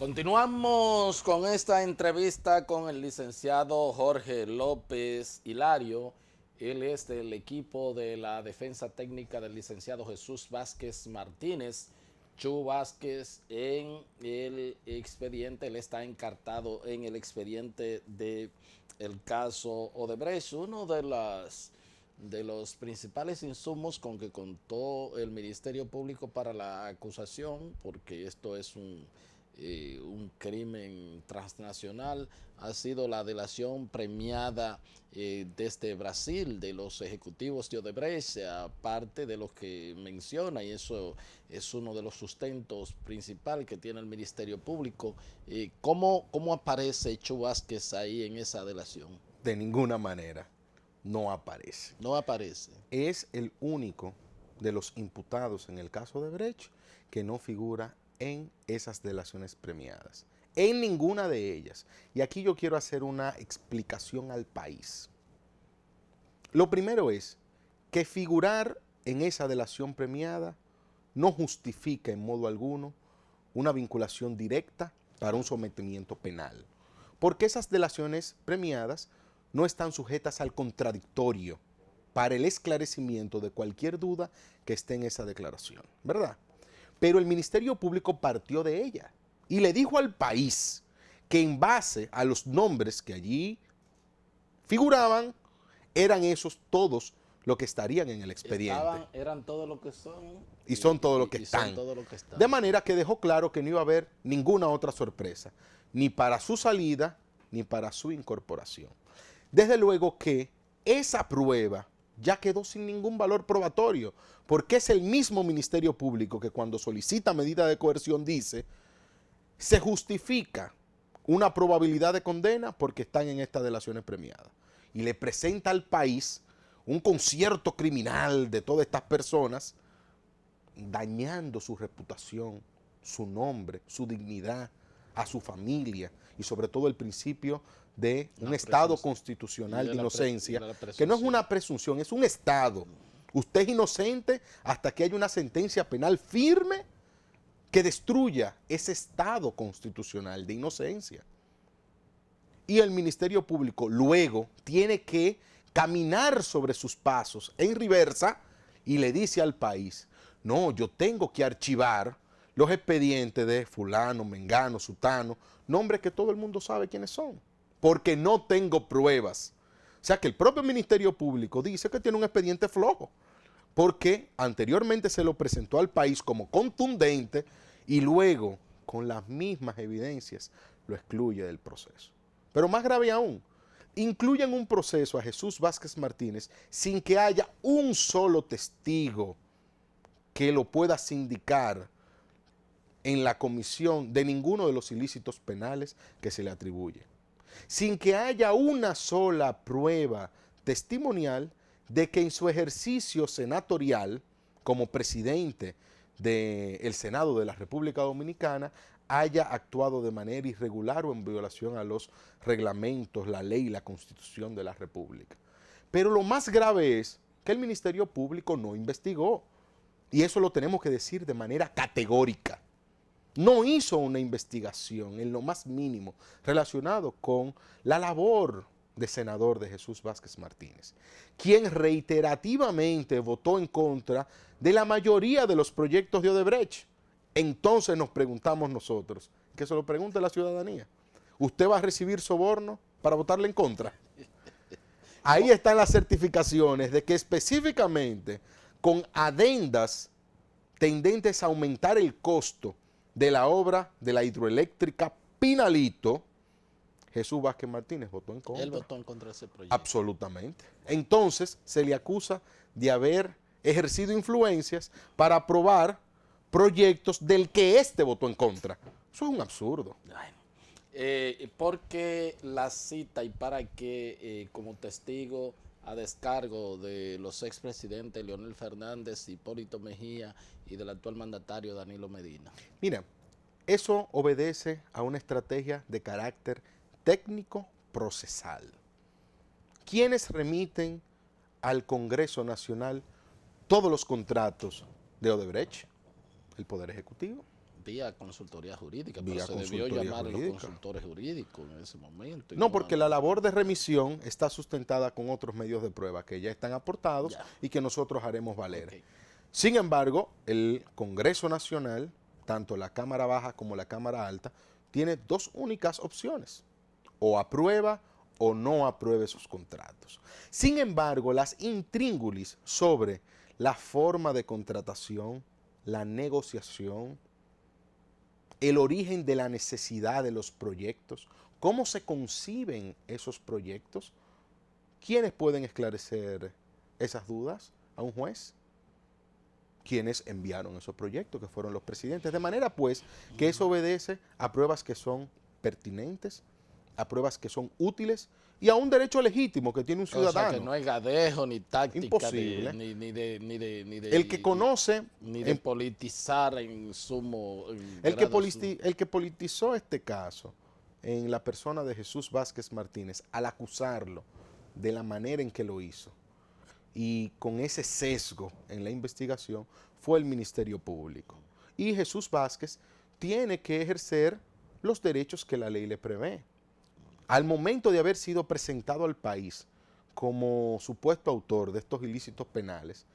Continuamos con esta entrevista con el licenciado Jorge López Hilario. Él es del equipo de la defensa técnica del licenciado Jesús Vázquez Martínez. Chu Vázquez en el expediente, él está encartado en el expediente del caso Odebrecht, uno de los principales insumos con que contó el Ministerio Público para la acusación, porque esto es un crimen transnacional, ha sido la delación premiada desde Brasil de los ejecutivos de Odebrecht, aparte de lo que menciona, y eso es uno de los sustentos principales que tiene el Ministerio Público. ¿Cómo aparece Chu Vázquez ahí en esa delación? De ninguna manera no aparece. No aparece. Es el único de los imputados en el caso de Brecht que no figura en esas delaciones premiadas, en ninguna de ellas. Y aquí yo quiero hacer una explicación al país. Lo primero es que figurar en esa delación premiada no justifica en modo alguno una vinculación directa para un sometimiento penal, porque esas delaciones premiadas no están sujetas al contradictorio para el esclarecimiento de cualquier duda que esté en esa declaración, ¿verdad? Pero el Ministerio Público partió de ella y le dijo al país que en base a los nombres que allí figuraban, eran esos todos los que estarían en el expediente. Eran todo lo que son. Y son todo lo que son están. todo lo que están. De manera que dejó claro que no iba a haber ninguna otra sorpresa, ni para su salida, ni para su incorporación. Desde luego que esa prueba ya quedó sin ningún valor probatorio, porque es el mismo Ministerio Público que cuando solicita medida de coerción dice, se justifica una probabilidad de condena porque están en estas delaciones premiadas. Y le presenta al país un concierto criminal de todas estas personas, dañando su reputación, su nombre, su dignidad, a su familia y sobre todo el principio de un Estado constitucional de inocencia, que no es una presunción, es un Estado. Usted es inocente hasta que haya una sentencia penal firme que destruya ese Estado constitucional de inocencia. Y el Ministerio Público luego tiene que caminar sobre sus pasos en reversa y le dice al país, no, yo tengo que archivar los expedientes de fulano, mengano, sutano, nombres que todo el mundo sabe quiénes son, porque no tengo pruebas. O sea que el propio Ministerio Público dice que tiene un expediente flojo, porque anteriormente se lo presentó al país como contundente y luego, con las mismas evidencias, lo excluye del proceso. Pero más grave aún, incluye en un proceso a Jesús Vázquez Martínez sin que haya un solo testigo que lo pueda sindicar en la comisión de ninguno de los ilícitos penales que se le atribuye, sin que haya una sola prueba testimonial de que en su ejercicio senatorial como presidente del Senado de la República Dominicana haya actuado de manera irregular o en violación a los reglamentos, la ley y la Constitución de la República. Pero lo más grave es que el Ministerio Público no investigó, y eso lo tenemos que decir de manera categórica. No hizo una investigación en lo más mínimo relacionado con la labor de senador de Jesús Vázquez Martínez, quien reiterativamente votó en contra de la mayoría de los proyectos de Odebrecht. Entonces nos preguntamos nosotros, que se lo pregunte la ciudadanía, ¿usted va a recibir soborno para votarle en contra? Ahí están las certificaciones de que específicamente con adendas tendentes a aumentar el costo de la obra de la hidroeléctrica Pinalito, Jesús Vázquez Martínez votó en contra. Él votó en contra de ese proyecto. Absolutamente. Entonces se le acusa de haber ejercido influencias para aprobar proyectos del que éste votó en contra. Eso es un absurdo. ¿Por qué la cita y para qué como testigo a descargo de los expresidentes Leonel Fernández, Hipólito Mejía y del actual mandatario Danilo Medina? Mira, eso obedece a una estrategia de carácter técnico procesal. ¿Quiénes remiten al Congreso Nacional todos los contratos de Odebrecht? El Poder Ejecutivo. vía consultoría jurídica, Vía pero se debió consultoría llamar a los jurídica. consultores jurídicos en ese momento. No, porque la labor de remisión está sustentada con otros medios de prueba que ya están aportados Ya. y que nosotros haremos valer. Ok. Sin embargo, el Congreso Nacional, tanto la Cámara Baja como la Cámara Alta, tiene dos únicas opciones: o aprueba o no apruebe sus contratos. Sin embargo, las intríngulis sobre la forma de contratación, la negociación, el origen de la necesidad de los proyectos, cómo se conciben esos proyectos, ¿quiénes pueden esclarecer esas dudas a un juez? Quienes enviaron esos proyectos, que fueron los presidentes. De manera, pues, que eso obedece a pruebas que son pertinentes, a pruebas que son útiles y a un derecho legítimo que tiene un O sea, ciudadano. que no hay gadejo ni táctica Imposible. ni de El que conoce, ni de politizar en sumo en el que, grado sumo. el que politizó este caso en la persona de Jesús Vázquez Martínez al acusarlo de la manera en que lo hizo y con ese sesgo en la investigación fue el Ministerio Público. Y Jesús Vázquez tiene que ejercer los derechos que la ley le prevé. Al momento de haber sido presentado al país como supuesto autor de estos ilícitos penales,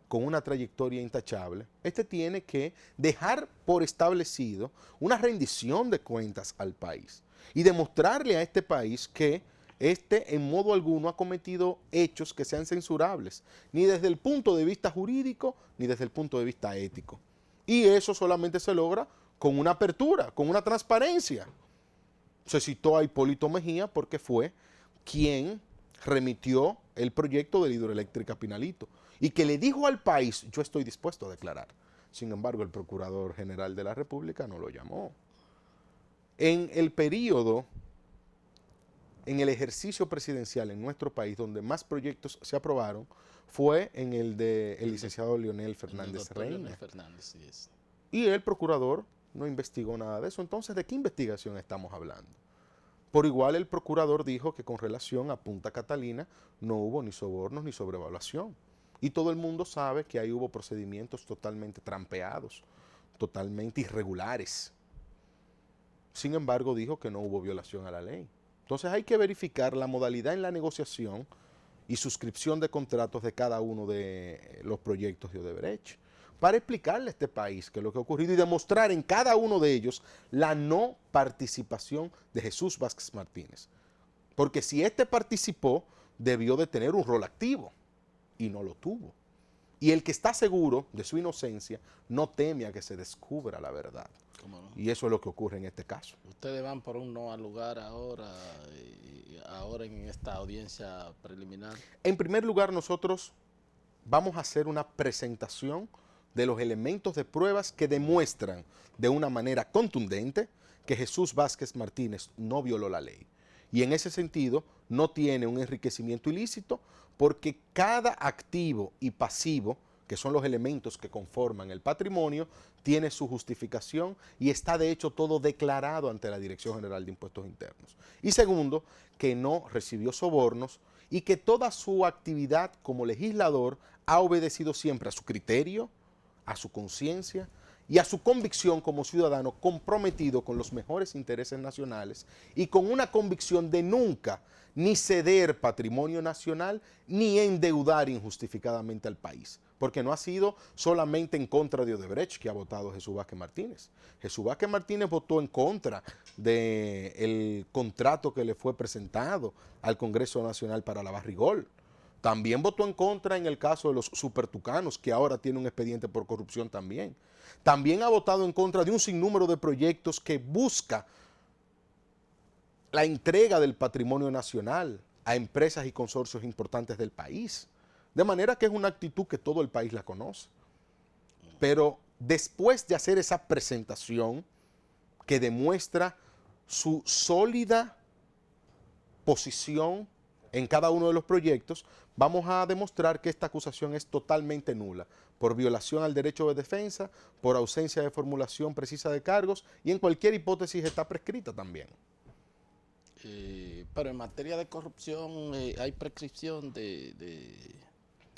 con una trayectoria intachable, este tiene que dejar por establecido una rendición de cuentas al país y demostrarle a este país que este en modo alguno ha cometido hechos que sean censurables, ni desde el punto de vista jurídico, ni desde el punto de vista ético. Y eso solamente se logra con una apertura, con una transparencia. Se citó a Hipólito Mejía porque fue quien remitió el proyecto de la hidroeléctrica Pinalito y que le dijo al país: yo estoy dispuesto a declarar. Sin embargo, el Procurador General de la República no lo llamó. En el periodo, en el ejercicio presidencial en nuestro país, donde más proyectos se aprobaron, fue en el del licenciado Leonel Fernández Reina. Leonel Fernández, sí es. Y el procurador no investigó nada de eso. Entonces, ¿de qué investigación estamos hablando? Por igual, el procurador dijo que con relación a Punta Catalina no hubo ni sobornos ni sobrevaluación. Y todo el mundo sabe que ahí hubo procedimientos totalmente trampeados, totalmente irregulares. Sin embargo, dijo que no hubo violación a la ley. Entonces hay que verificar la modalidad en la negociación y suscripción de contratos de cada uno de los proyectos de Odebrecht para explicarle a este país qué es lo que ha ocurrido y demostrar en cada uno de ellos la no participación de Jesús Vázquez Martínez. Porque si este participó, debió de tener un rol activo y no lo tuvo. Y el que está seguro de su inocencia no teme a que se descubra la verdad. ¿Cómo no? Y eso es lo que ocurre en este caso. Ustedes van por un no al lugar ahora en esta audiencia preliminar. En primer lugar, nosotros vamos a hacer una presentación de los elementos de pruebas que demuestran de una manera contundente que Jesús Vázquez Martínez no violó la ley. Y en ese sentido no tiene un enriquecimiento ilícito porque cada activo y pasivo, que son los elementos que conforman el patrimonio, tiene su justificación y está de hecho todo declarado ante la Dirección General de Impuestos Internos. Y segundo, que no recibió sobornos y que toda su actividad como legislador ha obedecido siempre a su criterio, a su conciencia y a su convicción como ciudadano comprometido con los mejores intereses nacionales y con una convicción de nunca ni ceder patrimonio nacional ni endeudar injustificadamente al país. Porque no ha sido solamente en contra de Odebrecht que ha votado Jesús Vázquez Martínez. Jesús Vázquez Martínez votó en contra del contrato que le fue presentado al Congreso Nacional para la Barrigol. También votó en contra en el caso de los supertucanos, que ahora tiene un expediente por corrupción también. También ha votado en contra de un sinnúmero de proyectos que busca la entrega del patrimonio nacional a empresas y consorcios importantes del país. De manera que es una actitud que todo el país la conoce. Pero después de hacer esa presentación que demuestra su sólida posición en cada uno de los proyectos, vamos a demostrar que esta acusación es totalmente nula, por violación al derecho de defensa, por ausencia de formulación precisa de cargos y en cualquier hipótesis está prescrita también. Pero en materia de corrupción hay prescripción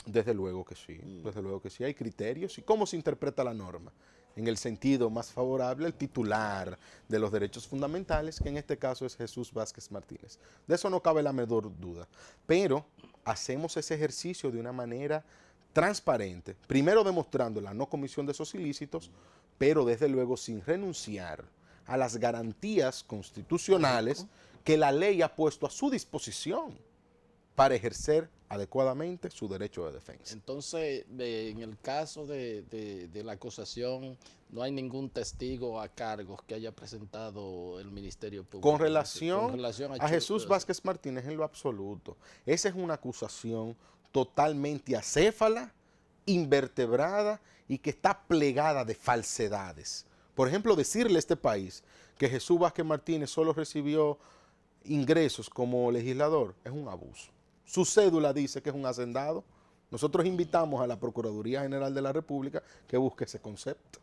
Desde luego que sí, desde luego que sí, hay criterios. ¿Y cómo se interpreta la norma? en el sentido más favorable al titular de los derechos fundamentales, que en este caso es Jesús Vázquez Martínez. De eso no cabe la menor duda. Pero hacemos ese ejercicio de una manera transparente, primero demostrando la no comisión de esos ilícitos, pero desde luego sin renunciar a las garantías constitucionales que la ley ha puesto a su disposición para ejercer adecuadamente su derecho de defensa. Entonces, en el caso de la acusación, no hay ningún testigo a cargos que haya presentado el Ministerio Público. Con relación a Jesús Vázquez Martínez, en lo absoluto, esa es una acusación totalmente acéfala, invertebrada y que está plegada de falsedades. Por ejemplo, decirle a este país que Jesús Vázquez Martínez solo recibió ingresos como legislador es un abuso. Su cédula dice que es un hacendado. Nosotros invitamos a la Procuraduría General de la República que busque ese concepto.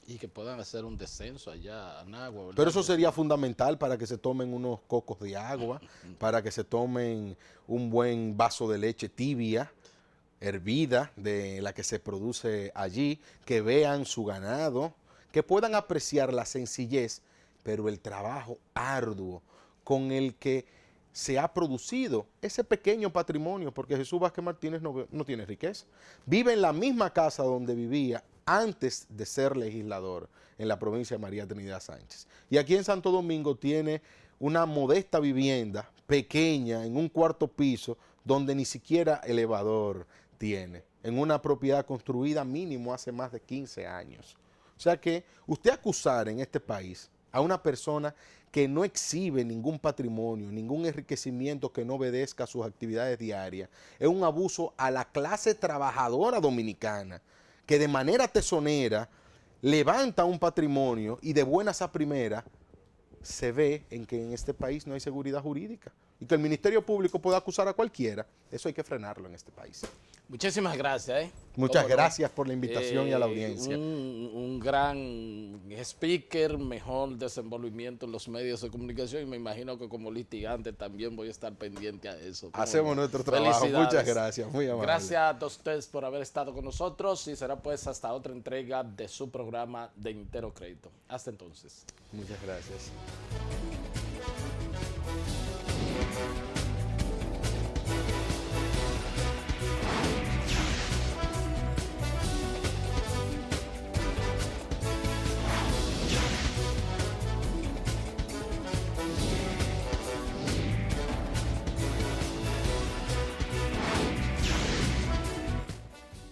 Y que puedan hacer un descenso allá a Nagua, ¿verdad? Pero eso sería fundamental para que se tomen unos cocos de agua, para que se tomen un buen vaso de leche tibia, hervida, de la que se produce allí, que vean su ganado, que puedan apreciar la sencillez, pero el trabajo arduo con el que se ha producido ese pequeño patrimonio, porque Jesús Vázquez Martínez no tiene riqueza. Vive en la misma casa donde vivía antes de ser legislador en la provincia de María Trinidad Sánchez. Y aquí en Santo Domingo tiene una modesta vivienda pequeña en un cuarto piso donde ni siquiera elevador tiene, en una propiedad construida mínimo hace más de 15 años. O sea que usted acusar en este país a una persona que no exhibe ningún patrimonio, ningún enriquecimiento que no obedezca a sus actividades diarias, es un abuso a la clase trabajadora dominicana, que de manera tesonera levanta un patrimonio y de buenas a primeras se ve en que en este país no hay seguridad jurídica y que el Ministerio Público puede acusar a cualquiera. Eso hay que frenarlo en este país. Muchísimas gracias. Muchas gracias por la invitación y a la audiencia. Un gran speaker, mejor desenvolvimiento en los medios de comunicación y me imagino que como litigante también voy a estar pendiente a eso. Hacemos nuestro trabajo. Muchas gracias. Muy amable. Gracias a ustedes por haber estado con nosotros y será pues hasta otra entrega de su programa de Intero Crédito. Hasta entonces. Muchas gracias.